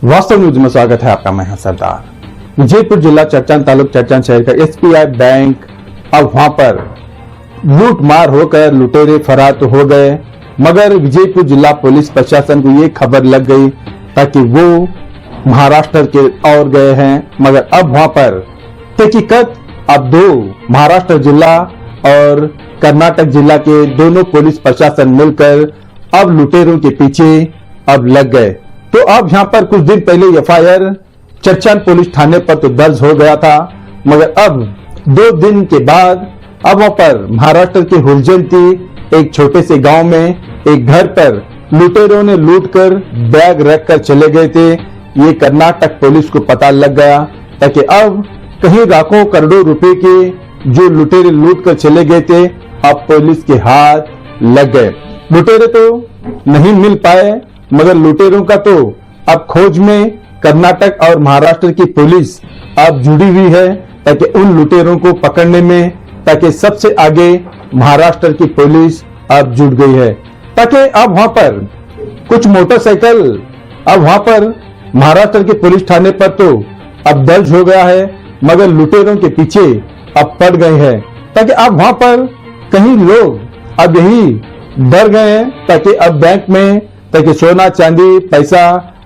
वास्तव न्यूज में स्वागत है आपका। मैं हूं सरदार। विजयपुर जिला चर्चन तालुक चर्चन शहर का एसबीआई बैंक, अब वहां पर लूट मार होकर लुटेरे फरार तो हो गए, मगर विजयपुर जिला पुलिस प्रशासन को ये खबर लग गई ताकि वो महाराष्ट्र के और गए हैं। मगर अब वहां पर तहकीकत अब दो महाराष्ट्र जिला और कर्नाटक जिला के दोनों पुलिस प्रशासन मिलकर अब लुटेरों के पीछे अब लग गए। तो अब यहाँ पर कुछ दिन पहले एफआईआर चर्चन पुलिस थाने पर तो दर्ज हो गया था, मगर अब 2 दिन के बाद अब वहां पर महाराष्ट्र के हुलजंती एक छोटे से गांव में एक घर पर लुटेरों ने लूटकर बैग रखकर चले गए थे। ये कर्नाटक पुलिस को पता लग गया ताकि अब कहीं लाखों करोड़ों रुपए के जो लुटेरे लूट कर चले गए थे अब पुलिस के हाथ लग गए। लुटेरे तो नहीं मिल पाए, मगर लुटेरों का तो अब खोज में कर्नाटक और महाराष्ट्र की पुलिस अब जुड़ी हुई है ताकि उन लुटेरों को पकड़ने में, ताकि सबसे आगे महाराष्ट्र की पुलिस अब जुट गई है। ताकि अब वहां पर कुछ मोटरसाइकिल अब वहां पर महाराष्ट्र के पुलिस थाने पर तो अब दर्ज हो गया है, मगर लुटेरों के पीछे अब पड़ गए हैं। ताकि अब वहां पर कहीं लोग अब यही डर गए हैं ताकि अब बैंक में ताकि सोना चांदी पैसा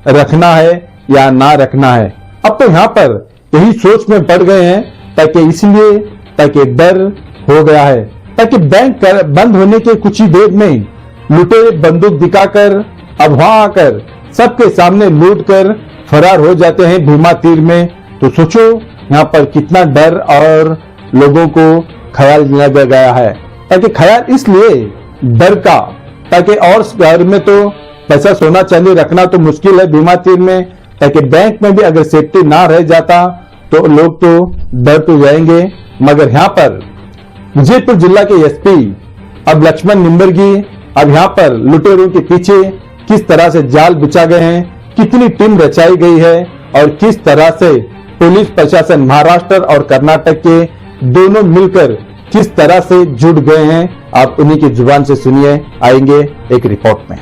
रखना है या ना रखना है। अब तो यहाँ पर यही सोच में पड़ गए हैं ताकि इसलिए ताकि डर हो गया है ताकि बैंक बंद होने के कुछ ही देर में लुटेरे बंदूक दिखाकर अब वहां आकर सबके सामने लूट कर फरार हो जाते हैं भीमा तीर में। तो सोचो यहाँ पर कितना डर और लोगों को ख्याल दिया गया है। ताकि ख्याल इसलिए डर का ताकि और घर में तो पैसा सोना चांदी रखना तो मुश्किल है भीमा तीर में, ताकि बैंक में भी अगर सेफ्टी ना रह जाता तो लोग तो डर तो जाएंगे। मगर यहाँ पर विजयपुर जिला के एसपी अब लक्ष्मण निंबर्गी अब यहाँ पर लुटेरों के पीछे किस तरह से जाल बिछा गए हैं, कितनी टीम रचाई गई है और किस तरह से पुलिस प्रशासन महाराष्ट्र और कर्नाटक के दोनों मिलकर किस तरह से जुट गए हैं, आप उन्हीं की जुबान से सुनिए। आएंगे एक रिपोर्ट में।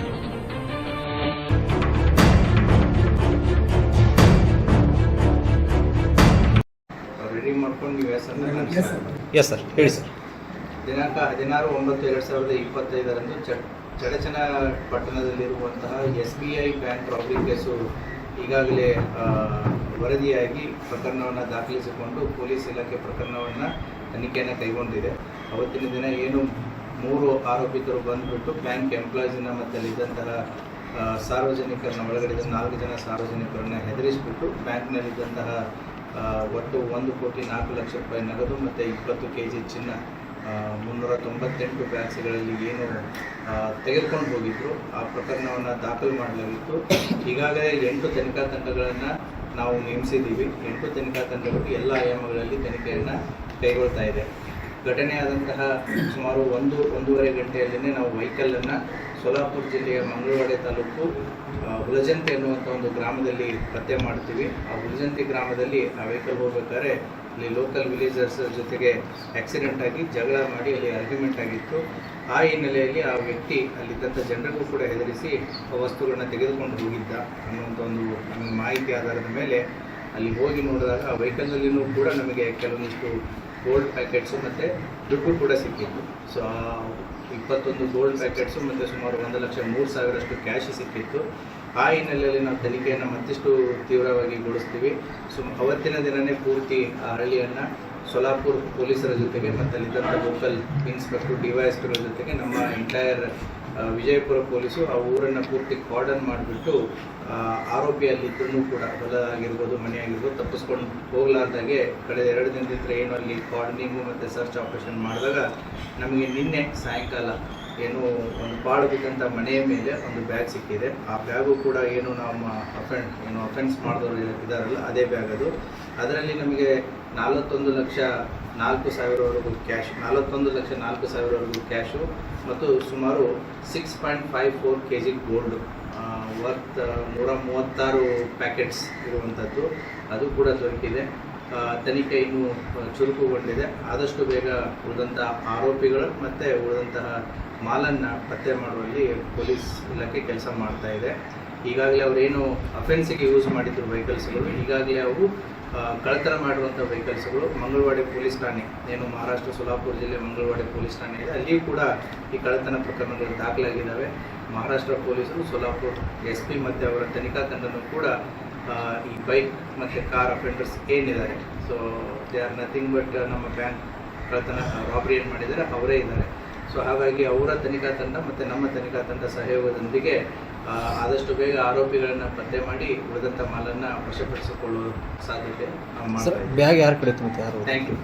ಎಸ್ ಸರ್, ಹೇಳಿ ಸರ್. ದಿನಾಂಕ 16/9/2025 ಚಡಚನ ಪಟ್ಟಣದಲ್ಲಿರುವಂತಹ SBI ಬ್ಯಾಂಕ್ ರಾಬರಿ ಕೇಸು ಈಗಾಗಲೇ ವರದಿಯಾಗಿ ಪ್ರಕರಣವನ್ನು ದಾಖಲಿಸಿಕೊಂಡು ಪೊಲೀಸ್ ಇಲಾಖೆ ಪ್ರಕರಣವನ್ನು ತನಿಖೆಯನ್ನು ಕೈಗೊಂಡಿದೆ. ಅವತ್ತಿನ ದಿನ ಏನು 3 ಆರೋಪಿತರು ಬಂದುಬಿಟ್ಟು ಬ್ಯಾಂಕ್ ಎಂಪ್ಲಾಯೀಸ್ನ ಮತ್ತು ಅಲ್ಲಿದ್ದಂತಹ ಸಾರ್ವಜನಿಕರನ್ನ ಒಳಗಡೆ 4 ಜನ ಸಾರ್ವಜನಿಕರನ್ನ ಹೆದರಿಸಿಬಿಟ್ಟು ಬ್ಯಾಂಕ್ನಲ್ಲಿದ್ದಂತಹ ಒಟ್ಟು 1,04,00,000 ರೂಪಾಯಿ ನಗದು ಮತ್ತು 20 kg ಚಿನ್ನ 398 ಬ್ಯಾಗ್ಸ್ಗಳಲ್ಲಿ ಏನು ತೆಗೆದುಕೊಂಡು ಹೋಗಿದ್ರು ಆ ಪ್ರಕರಣವನ್ನು ದಾಖಲು ಮಾಡಲಾಗಿತ್ತು. ಈಗಾಗಲೇ 8 ತನಿಖಾ ತಂಡಗಳನ್ನು ನಾವು ನೇಮಿಸಿದ್ದೀವಿ. 8 ತನಿಖಾ ತಂಡಗಳು ಎಲ್ಲ ಆಯಾಮಗಳಲ್ಲಿ ತನಿಖೆಯನ್ನು ಕೈಗೊಳ್ತಾ ಇದೆ. ಘಟನೆಯಾದಂತಹ ಸುಮಾರು 1-1.5 ಗಂಟೆಯಲ್ಲೇ ನಾವು ವೆಹಿಕಲನ್ನು ಸೋಲಾಪುರ ಜಿಲ್ಲೆಯ ಮಂಗಳವಾಡೆ ತಾಲೂಕು ಹುಲಜಂತಿ ಎನ್ನುವಂಥ ಒಂದು ಗ್ರಾಮದಲ್ಲಿ ಪತ್ತೆ ಮಾಡ್ತೀವಿ. ಆ ಹುಲಜಂತಿ ಗ್ರಾಮದಲ್ಲಿ ಆ ವೆಹಿಕಲ್ ಹೋಗ್ಬೇಕಾದ್ರೆ ಅಲ್ಲಿ ಲೋಕಲ್ ವಿಲೇಜರ್ಸ್ ಜೊತೆಗೆ ಆಕ್ಸಿಡೆಂಟ್ ಆಗಿ ಜಗಳ ಮಾಡಿ ಅಲ್ಲಿ ಆರ್ಗ್ಯುಮೆಂಟ್ ಆಗಿತ್ತು. ಆ ಹಿನ್ನೆಲೆಯಲ್ಲಿ ಆ ವ್ಯಕ್ತಿ ಅಲ್ಲಿದ್ದಂಥ ಜನರಿಗೂ ಕೂಡ ಹೆದರಿಸಿ ವಸ್ತುಗಳನ್ನ ತೆಗೆದುಕೊಂಡು ಹೋಗಿದ್ದ ಅನ್ನುವಂಥ ಒಂದು ನಮಗೆ ಮಾಹಿತಿ ಆಧಾರದ ಮೇಲೆ ಅಲ್ಲಿ ಹೋಗಿ ನೋಡಿದಾಗ ಆ ವೆಹಿಕಲ್ನಲ್ಲಿಯೂ ಕೂಡ ನಮಗೆ ಕೆಲವೊಂದಿಷ್ಟು ಗೋಲ್ಡ್ ಪ್ಯಾಕೆಟ್ಸು ಮತ್ತು ದುಡ್ಡು ಕೂಡ ಸಿಕ್ಕಿತ್ತು. ಸೊ 21 ಗೋಲ್ಡ್ ಪ್ಯಾಕೆಟ್ಸು ಮತ್ತು ಸುಮಾರು 1,03,000 ಕ್ಯಾಶ್ ಸಿಕ್ಕಿತ್ತು. ಆ ಹಿನ್ನೆಲೆಯಲ್ಲಿ ನಾವು ತನಿಖೆಯನ್ನು ಮತ್ತಿಷ್ಟು ತೀವ್ರವಾಗಿ ಗೊಳಿಸ್ತೀವಿ. ಅವತ್ತಿನ ದಿನವೇ ಪೂರ್ತಿ ಆ ಹಳ್ಳಿಯನ್ನು ಸೋಲಾಪುರ ಪೊಲೀಸರ ಜೊತೆಗೆ ಮತ್ತು ಅಲ್ಲಿದ್ದಂಥ ಲೋಕಲ್ ಇನ್ಸ್ಪೆಕ್ಟರ್ DYSPಗಳ ಜೊತೆಗೆ ನಮ್ಮ ಎಂಟೈರ್ ವಿಜಯಪುರ ಪೊಲೀಸು ಆ ಊರನ್ನು ಪೂರ್ತಿ ಕಾರ್ಡನ್ ಮಾಡಿಬಿಟ್ಟು ಆರೋಪಿ ಅಲ್ಲಿದ್ದೂ ಕೂಡ ಹೊಲ ಆಗಿರ್ಬೋದು ಮನೆ ಆಗಿರ್ಬೋದು ತಪ್ಪಿಸ್ಕೊಂಡು ಹೋಗಲಾರ್ದಾಗೆ ಕಳೆದ 2 ದಿನದಿಂದ ಏನು ಅಲ್ಲಿ ಕಾರ್ಡನಿಂಗು ಮತ್ತು ಸರ್ಚ್ ಆಪರೇಷನ್ ಮಾಡಿದಾಗ ನಮಗೆ ನಿನ್ನೆ ಸಾಯಂಕಾಲ ಏನು ಒಂದು ಪಾಳು ಬಿದ್ದಂಥ ಮನೆಯ ಮೇಲೆ ಒಂದು ಬ್ಯಾಗ್ ಸಿಕ್ಕಿದೆ. ಆ ಬ್ಯಾಗು ಕೂಡ ಏನು ನಮ್ಮ ಅಫೆನ್ಸ್ ಮಾಡಿದವರು ಇದ್ದಾರಲ್ಲ ಅದೇ ಬ್ಯಾಗ್ ಅದು. ಅದರಲ್ಲಿ ನಮಗೆ 41,04,000ವರೆಗೂ ಕ್ಯಾಶ್ 41,04,000ವರೆಗೂ ಕ್ಯಾಶು ಮತ್ತು ಸುಮಾರು 6.54 kg ಗೋಲ್ಡು ವರ್ತ್ 136 ಪ್ಯಾಕೆಟ್ಸ್ ಇರುವಂಥದ್ದು ಅದು ಕೂಡ ದೊರಕಿದೆ. ತನಿಖೆ ಇನ್ನೂ ಚುರುಕುಗೊಂಡಿದೆ. ಆದಷ್ಟು ಬೇಗ ಉಳಿದಂಥ ಆರೋಪಿಗಳು ಮತ್ತು ಉಳಿದಂತಹ ಮಾಲನ್ನು ಪತ್ತೆ ಮಾಡುವಲ್ಲಿ ಪೊಲೀಸ್ ಇಲಾಖೆ ಕೆಲಸ ಮಾಡ್ತಾ ಇದೆ. ಈಗಾಗಲೇ ಅವರೇನು ಅಫೆನ್ಸಿಗೆ ಯೂಸ್ ಮಾಡಿದ್ರು ವೆಹಿಕಲ್ಸ್ಗಳು ಈಗಾಗಲೇ ಅವು ಕಳ್ಳತನ ಮಾಡಿರುವಂಥ ವೆಹಿಕಲ್ಸ್ಗಳು ಮಂಗಳವಾಡಿ ಪೊಲೀಸ್ ಠಾಣೆ ಏನು ಮಹಾರಾಷ್ಟ್ರ ಸೋಲಾಪುರ ಜಿಲ್ಲೆ ಮಂಗಳವಾಡಿ ಪೊಲೀಸ್ ಠಾಣೆ ಇದೆ ಅಲ್ಲಿಯೂ ಕೂಡ ಈ ಕಳ್ಳತನ ಪ್ರಕರಣಗಳು ದಾಖಲಾಗಿದ್ದಾವೆ. ಮಹಾರಾಷ್ಟ್ರ ಪೊಲೀಸರು ಸೋಲಾಪುರ್ SP ಮತ್ತು ಅವರ ತನಿಖಾ ತಂಡನೂ ಕೂಡ ಈ ಬೈಕ್ ಮತ್ತು ಕಾರ್ ಅಫೆಂಡರ್ಸ್ ಏನಿದ್ದಾರೆ so they are nothing but ನಮ್ಮ ಬ್ಯಾಂಕ್ ಕಳ್ಳತನ ರಾಬರಿ ಏನು ಮಾಡಿದ್ದಾರೆ ಅವರೇ ಇದ್ದಾರೆ. ಸೊ ಹಾಗಾಗಿ ಅವರ ತನಿಖಾ ತಂಡ ಮತ್ತು ನಮ್ಮ ತನಿಖಾ ತಂಡ ಸಹಯೋಗದೊಂದಿಗೆ ಆದಷ್ಟು ಬೇಗ ಆರೋಪಿಗಳನ್ನು ಪತ್ತೆ ಮಾಡಿ ಉಳಿದಂಥ ಮಾಲನ್ನು ವಶಪಡಿಸಿಕೊಳ್ಳುವ ಸಾಧ್ಯತೆ ನಾವು ಮಾಡ್ತಾ ಇದ್ದೀವಿ. ಬ್ಯಾಗ್ ಯಾರ ಕಡೆ ತುಂಬ ಯಾರು ಥ್ಯಾಂಕ್ ಯು.